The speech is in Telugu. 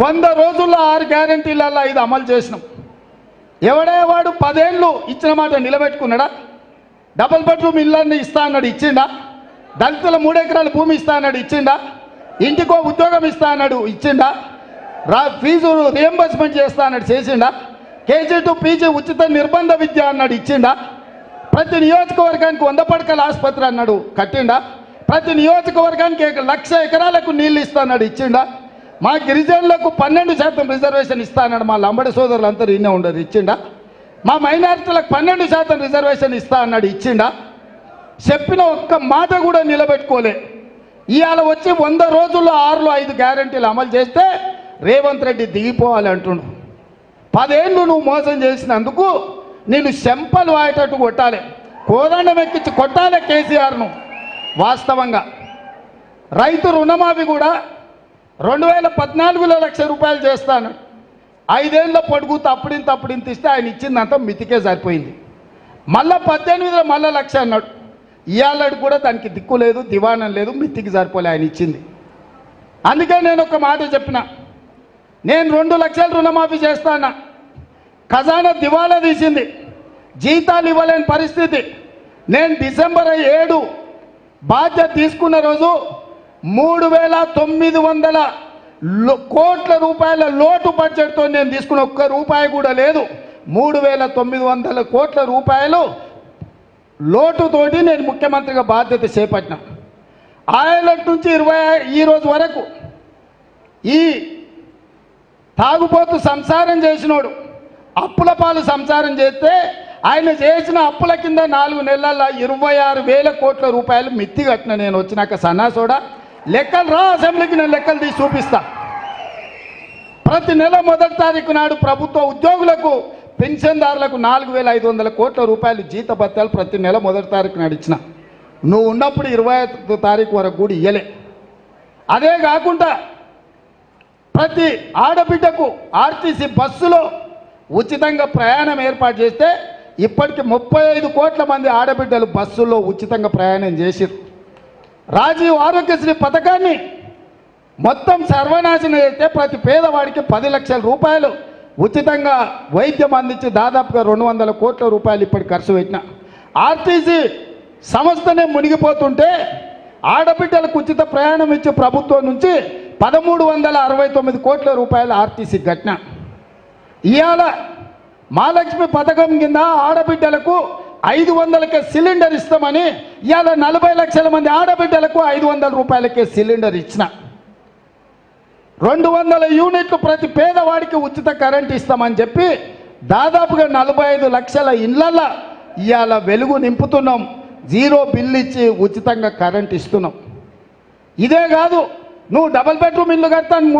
100 రోజుల్లో 6 గ్యారెంటీలలో 5 అమలు చేసినాం. ఎవడేవాడు 10 ఏళ్ళు ఇచ్చిన మాట నిలబెట్టుకున్నాడా? డబుల్ బెడ్రూమ్ ఇళ్ళని ఇస్తా అన్నాడు, ఇచ్చిండా? దళితుల 3 ఎకరాల భూమి ఇస్తా అన్నాడు, ఇచ్చిండా? ఇంటికో ఉద్యోగం ఇస్తా అన్నాడు, ఇచ్చిండా? ఫీజు రియంబర్స్మెంట్ చేస్తా అన్నాడు, చేసిండా? కేజీ టు పీజీ ఉచిత నిర్బంధ విద్య అన్నాడు, ఇచ్చిండా? ప్రతి నియోజకవర్గానికి 100 పడకల ఆసుపత్రి అన్నాడు, కట్టిండా? ప్రతి నియోజకవర్గానికి 1,00,000 ఎకరాలకు నీళ్ళు ఇస్తా అన్నాడు, ఇచ్చిండా? మా గిరిజనులకు 12% రిజర్వేషన్ ఇస్తా అన్నాడు, మా లంబడి సోదరులందరూ ఇన్నే ఉండరు, ఇచ్చిండా? మా మైనారిటీలకు 12% రిజర్వేషన్ ఇస్తా అన్నాడు, ఇచ్చిండా? చెప్పిన ఒక్క మాట కూడా నిలబెట్టుకోలే. ఇవాళ వచ్చి 100 రోజుల్లో 6లో 5 గ్యారెంటీలు అమలు చేస్తే రేవంత్ రెడ్డి దిగిపోవాలి అంటుండు. 10 ఏళ్ళు నువ్వు మోసం చేసినందుకు నేను చెంపలు వాయేటట్టు కొట్టాలి, కోదండం ఎక్కించి కొట్టాలి కేసీఆర్ను. వాస్తవంగా రైతు రుణమాఫీ కూడా 2014లో 1,00,000 రూపాయలు చేస్తాను, 5 ఏళ్ళ పొడుగుతూ అప్పుడింత ఇస్తే ఆయన ఇచ్చిందంతా మితికే సరిపోయింది. మళ్ళా 18లో మళ్ళీ 1,00,000 అన్నాడు. ఇవాళకి కూడా దానికి దిక్కు లేదు, దివాణం లేదు, మితికి సరిపోలే ఆయన ఇచ్చింది. అందుకే నేను ఒక మాట చెప్పిన, నేను 2 లక్షల రుణమాఫీ చేస్తాను. ఖజానా దివాలా తీసింది, జీతాలు ఇవ్వలేని పరిస్థితి. నేను డిసెంబర్ 7 బాధ్యత తీసుకున్న రోజు 3,900 కోట్ల రూపాయల లోటు బడ్జెట్తో నేను తీసుకున్న ఒక్క రూపాయి కూడా లేదు. 3,900 కోట్ల రూపాయలు లోటుతోటి నేను ముఖ్యమంత్రిగా బాధ్యత చేపట్టిన. ఆయనటి నుంచి ఈ రోజు వరకు ఈ తాగుపోతూ సంసారం చేసినోడు అప్పుల పాలు సంసారం చేస్తే ఆయన చేసిన అప్పుల కింద 4 నెలల్లో 26,000 కోట్ల రూపాయలు మిత్తి కట్టిన. నేను వచ్చినాక సన్నాసోడా లెక్కలు రా, అసెంబ్లీకి నేను లెక్కలు తీసి చూపిస్తా. ప్రతి నెల 1వ తారీఖు నాడు ప్రభుత్వ ఉద్యోగులకు పెన్షన్దారులకు 4,500 కోట్ల రూపాయలు జీత భత్యాలు ప్రతి నెల 1వ తారీఖు నాడు ఇచ్చిన. నువ్వు ఉన్నప్పుడు 25వ తారీఖు వరకు కూడా ఇయ్యలే. అదే కాకుండా ప్రతి ఆడబిడ్డకు ఆర్టీసీ బస్సులో ఉచితంగా ప్రయాణం ఏర్పాటు చేస్తే ఇప్పటికి 35 కోట్ల మంది ఆడబిడ్డలు బస్సుల్లో ఉచితంగా ప్రయాణం చేసిరు. రాజీవ్ ఆరోగ్యశ్రీ పథకాన్ని మొత్తం సర్వనాశనం చేస్తే ప్రతి పేదవాడికి 10 లక్షల రూపాయలు ఉచితంగా వైద్యం అందించి దాదాపుగా 200 కోట్ల రూపాయలు ఇప్పటికి ఖర్చు పెట్టిన. ఆర్టీసీ సంస్థనే మునిగిపోతుంటే ఆడబిడ్డలకు ఉచిత ప్రయాణం ఇచ్చే ప్రభుత్వం నుంచి 1,369 కోట్ల రూపాయలు ఆర్టీసీ ఘటన. ఇవాళ మహాలక్ష్మి పథకం కింద ఆడబిడ్డలకు 500కే సిలిండర్ ఇస్తామని ఇవాళ 40 లక్షల మంది ఆడబిడ్డలకు 500 రూపాయలకే సిలిండర్ ఇచ్చిన. 200 యూనిట్లు ప్రతి పేదవాడికి ఉచిత కరెంట్ ఇస్తామని చెప్పి దాదాపుగా 45 లక్షల ఇళ్లలో ఇవాళ వెలుగు నింపుతున్నాం. 0 బిల్లు ఇచ్చి ఉచితంగా కరెంట్ ఇస్తున్నాం. ఇదే కాదు, నువ్వు డబుల్ బెడ్రూమ్ ఇల్లు కడతాను